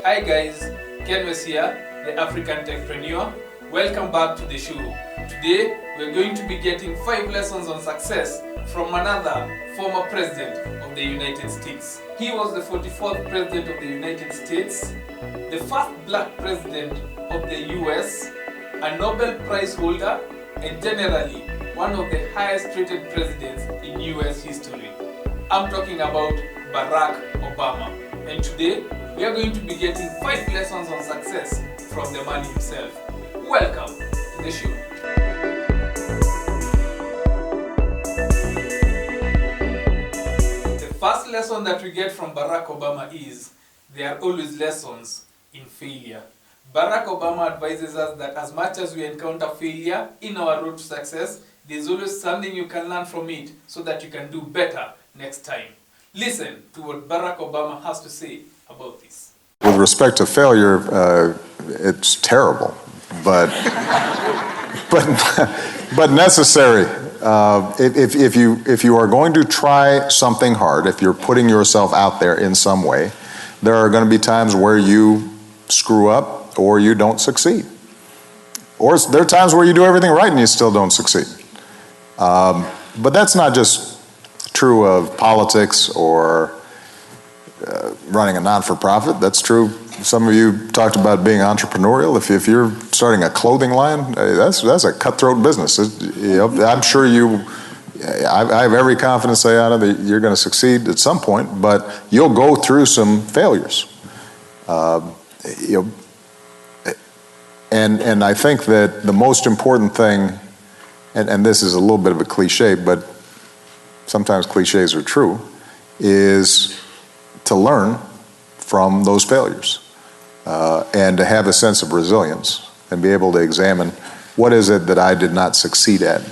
Hi guys, Ken was here, the African Techpreneur. Welcome back to the show. Today we're going to be getting 5 lessons on success from another former president of the United States. He was the 44th president of the United States, the first black president of the US, a Nobel Prize holder, and generally one of the highest rated presidents in US history. I'm talking about Barrack Obama. And today we are going to be getting 5 lessons on success from the man himself. Welcome to the show. The first lesson that we get from Barrack Obama is there are always lessons in failure. Barrack Obama advises us that as much as we encounter failure in our road to success, there's always something you can learn from it so that you can do better next time. Listen to what Barrack Obama has to say about this. With respect to failure, it's terrible, but necessary. If you are going to try something hard, if you're putting yourself out there in some way, there are going to be times where you screw up or you don't succeed. Or there are times where you do everything right and you still don't succeed. But that's not just true of politics or running a non-for-profit. That's true. Some of you talked about being entrepreneurial. If you're starting a clothing line, that's a cutthroat business. I'm sure I have every confidence, Ayana, that you're going to succeed at some point, but you'll go through some failures. And I think that the most important thing, and this is a little bit of a cliche, but sometimes cliches are true, is to learn from those failures and to have a sense of resilience and be able to examine what is it that I did not succeed at,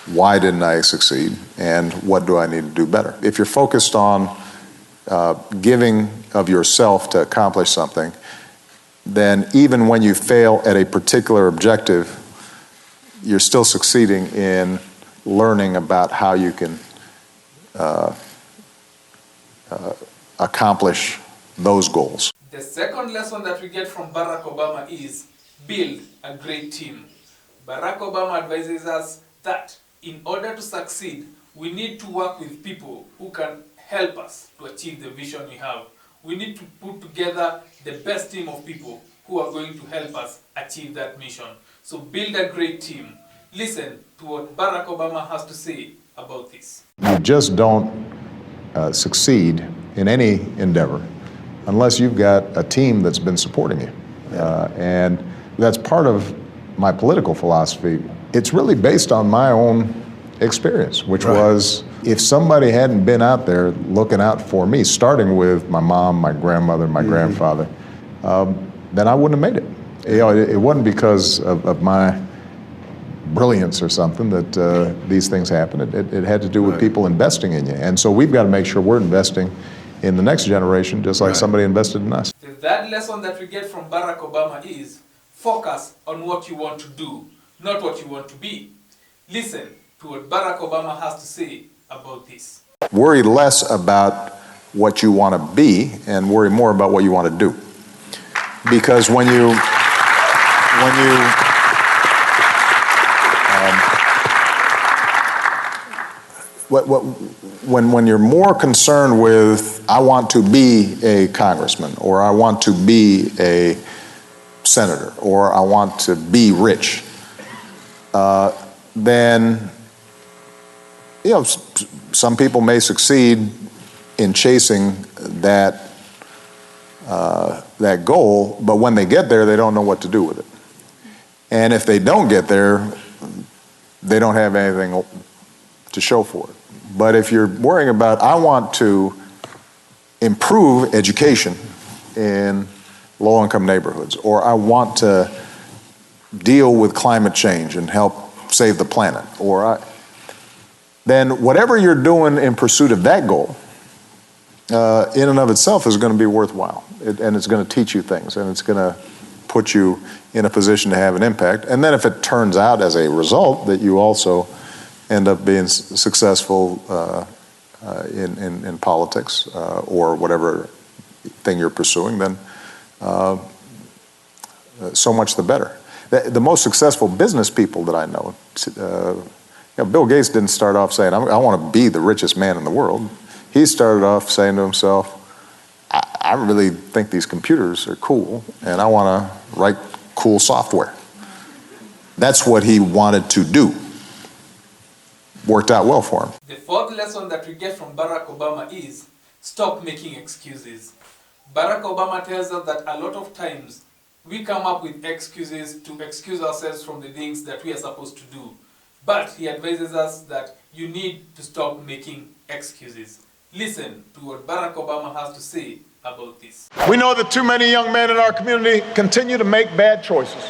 why didn't I succeed, and what do I need to do better. If you're focused on giving of yourself to accomplish something, then even when you fail at a particular objective, you're still succeeding in learning about how you can accomplish those goals. The second lesson that we get from Barrack Obama is build a great team. Barrack Obama advises us that in order to succeed, we need to work with people who can help us to achieve the vision we have. We need to put together the best team of people who are going to help us achieve that mission. So build a great team. Listen to what Barrack Obama has to say about this. You just don't succeed in any endeavor unless you've got a team that's been supporting you. And that's part of my political philosophy. It's really based on my own experience, which was if somebody hadn't been out there looking out for me, starting with my mom, my grandmother, my grandfather, then I wouldn't have made it. You know, it wasn't because of my brilliance or something that these things happen. It had to do with people investing in you. And so we've got to make sure we're investing in the next generation just like somebody invested in us. The third lesson that we get from Barrack Obama is focus on what you want to do, not what you want to be. Listen to what Barrack Obama has to say about this. Worry less about what you want to be and worry more about what you want to do. Because when you're more concerned with, I want to be a congressman, or I want to be a senator, or I want to be rich, then, you know, some people may succeed in chasing that goal, but when they get there, they don't know what to do with it. And if they don't get there, they don't have anything to show for it. But if you're worrying about, I want to improve education in low-income neighborhoods, or I want to deal with climate change and help save the planet, then whatever you're doing in pursuit of that goal, in and of itself is going to be worthwhile. And it's going to teach you things, and it's going to put you in a position to have an impact. And then if it turns out as a result that you also end up being successful in politics or whatever thing you're pursuing, then so much the better. The most successful business people that I know, Bill Gates didn't start off saying, I want to be the richest man in the world. He started off saying to himself, I really think these computers are cool, and I want to write cool software. That's what he wanted to do. Worked out well for him. The fourth lesson that we get from Barack Obama is stop making excuses. Barack Obama tells us that a lot of times we come up with excuses to excuse ourselves from the things that we are supposed to do. But he advises us that you need to stop making excuses. Listen to what Barack Obama has to say about this. We know that too many young men in our community continue to make bad choices.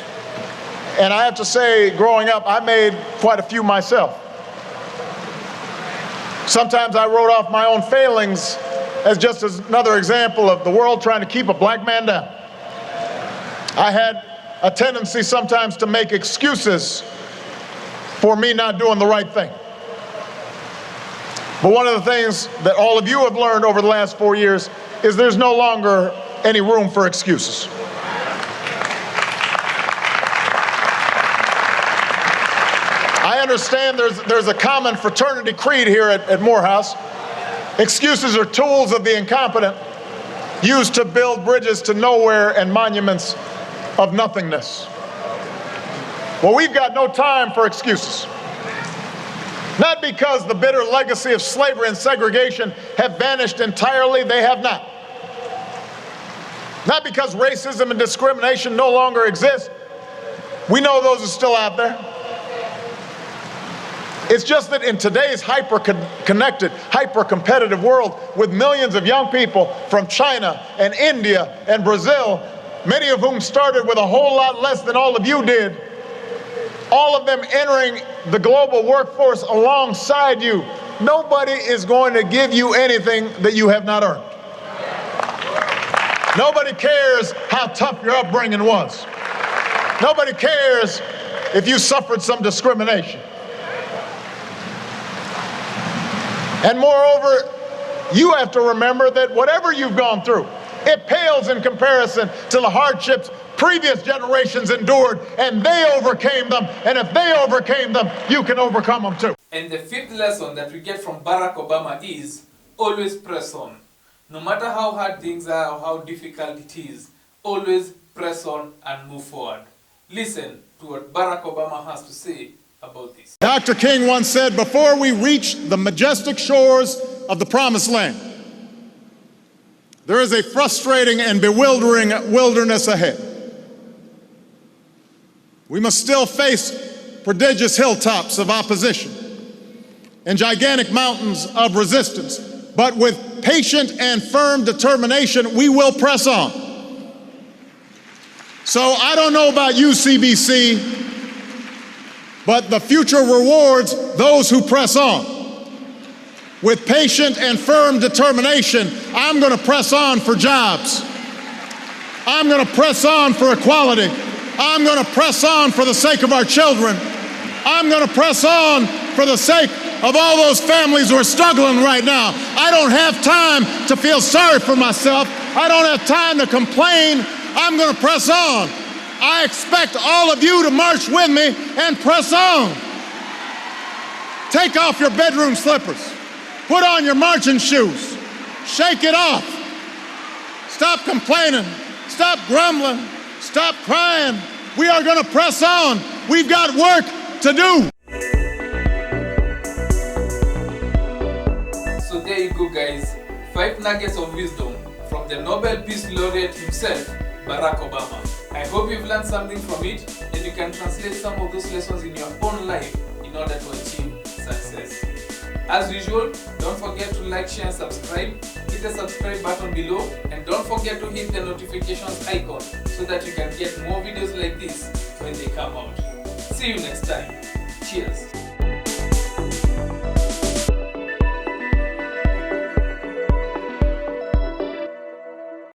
And I have to say, growing up, I made quite a few myself. Sometimes I wrote off my own failings as just another example of the world trying to keep a black man down. I had a tendency sometimes to make excuses for me not doing the right thing. But one of the things that all of you have learned over the last 4 years is there's no longer any room for excuses. I understand there's a common fraternity creed here at Morehouse. Excuses are tools of the incompetent used to build bridges to nowhere and monuments of nothingness. Well, we've got no time for excuses. Not because the bitter legacy of slavery and segregation have vanished entirely, they have not. Not because racism and discrimination no longer exist. We know those are still out there. It's just that in today's hyper-connected, hyper-competitive world with millions of young people from China and India and Brazil, many of whom started with a whole lot less than all of you did, all of them entering the global workforce alongside you, nobody is going to give you anything that you have not earned. Nobody cares how tough your upbringing was. Nobody cares if you suffered some discrimination. And moreover, you have to remember that whatever you've gone through, it pales in comparison to the hardships previous generations endured, and they overcame them. And if they overcame them, you can overcome them too. And the fifth lesson that we get from Barack Obama is always press on. No matter how hard things are or how difficult it is, always press on and move forward. Listen to what Barack Obama has to say about this. Dr. King once said, before we reach the majestic shores of the promised land, there is a frustrating and bewildering wilderness ahead. We must still face prodigious hilltops of opposition and gigantic mountains of resistance, but with patient and firm determination, we will press on. So I don't know about you, CBC, but the future rewards those who press on. With patient and firm determination, I'm going to press on for jobs. I'm going to press on for equality. I'm going to press on for the sake of our children. I'm going to press on for the sake of all those families who are struggling right now. I don't have time to feel sorry for myself. I don't have time to complain. I'm going to press on. I expect all of you to march with me and press on. Take off your bedroom slippers. Put on your marching shoes. Shake it off. Stop complaining. Stop grumbling. Stop crying. We are going to press on. We've got work to do. So there you go, guys. 5 nuggets of wisdom from the Nobel Peace laureate himself, Barack Obama. I hope you've learned something from it and you can translate some of those lessons in your own life in order to achieve success. As usual, don't forget to like, share and subscribe. Hit the subscribe button below and don't forget to hit the notifications icon so that you can get more videos like this when they come out. See you next time. Cheers.